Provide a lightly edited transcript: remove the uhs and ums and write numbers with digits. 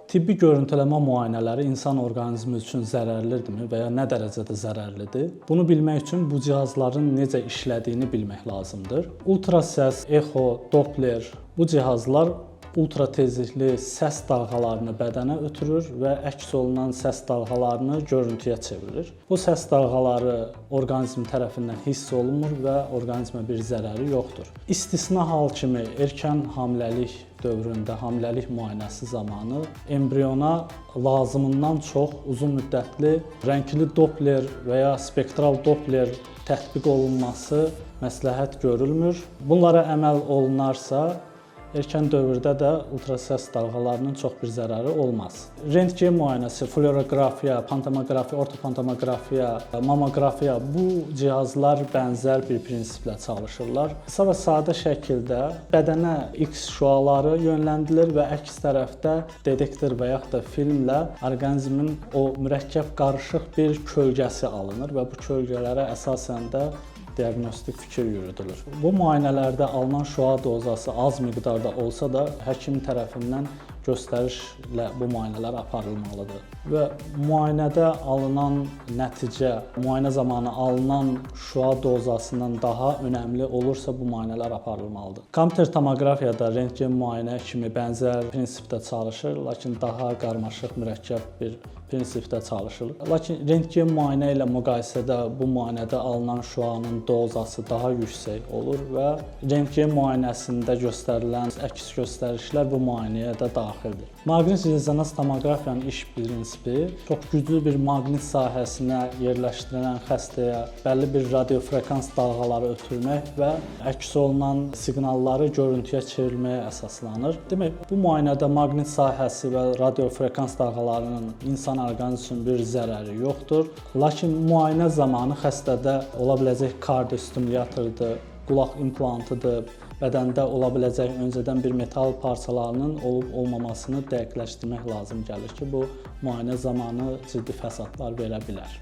Tibbi görüntüləmə müayinələri insan orqanizmi üçün zərərlidirmi və ya nə dərəcədə zərərlidir? Bunu bilmək üçün bu cihazların necə işlədiyini bilmək lazımdır. Ultrasəs, exo, Doppler bu cihazlar ultra tezlikli səs dalğalarını bədənə ötürür və əks olunan səs dalğalarını görüntüyə çevirir. Bu səs dalğaları orqanizm tərəfindən hiss olunmur və orqanizmə bir zərəri yoxdur. İstisna hal kimi erkən hamiləlik dövründə hamiləlik müayinəsi zamanı embriona lazımından çox uzun müddətli rəngli Doppler və ya spektral Doppler tətbiq olunması məsləhət görülmür. Bunlara əməl olunarsa, erkən dövrdə də ultrasəs dalğalarının çox bir zərəri olmaz. Rentgen müayinəsi, fluorografiya, pantomoqrafiya, ortopantomoqrafiya, mammoqrafiya bu cihazlar bənzər bir prinsiplə çalışırlar. Qısa və sadə şəkildə bədənə X şüaları yönləndirilir və əks tərəfdə detektor və yaxud da filmlə orqanizmin o mürəkkəb qarışıq bir kölgəsi alınır və bu kölgələrə əsasən də diaqnostik fikir yürüdülür. Bu müayinələrdə alınan şüa dozası az miqdarda olsa da həkim tərəfindən göstərişlə bu müayinələr aparılmalıdır. Və müayinədə alınan nəticə, müayinə zamanı alınan şüa dozasından daha önəmli olursa bu müayinələr aparılmalıdır. Kompüter tomoqrafiyada rentgen müayinə kimi bənzər prinsipdə çalışır, lakin daha qarmaşıq, mürəkkəb bir prinsipdə çalışılır. Lakin rentgen müayinə ilə müqayisədə bu müayinədə alınan şüanın dozası daha yüksək olur və rentgen müayinəsində göstərilən əks göstərişlər bu müayinəyə də daxildir. Maqnit rezonans tomoqrafiyanın iş prinsipi çox güclü bir maqnit sahəsinə yerləşdirilən xəstəyə bəlli bir radiofrekans dalğaları ötürmək və əks olunan siqnalları görüntüyə çevrilməyə əsaslanır. Demək, bu müayinədə maqnit sahəsi və radiofrekans dalğalarının insan orqanizmi üçün bir zərəri yoxdur. Lakin müayinə zamanı xəstədə ola biləcək kardiostimulyatordur, qulaq implantıdır, bədəndə ola biləcək öncədən bir metal parçalarının olub-olmamasını dəqiqləşdirmək lazım gəlir ki, bu müayinə zamanı ciddi fəsadlar verə bilər.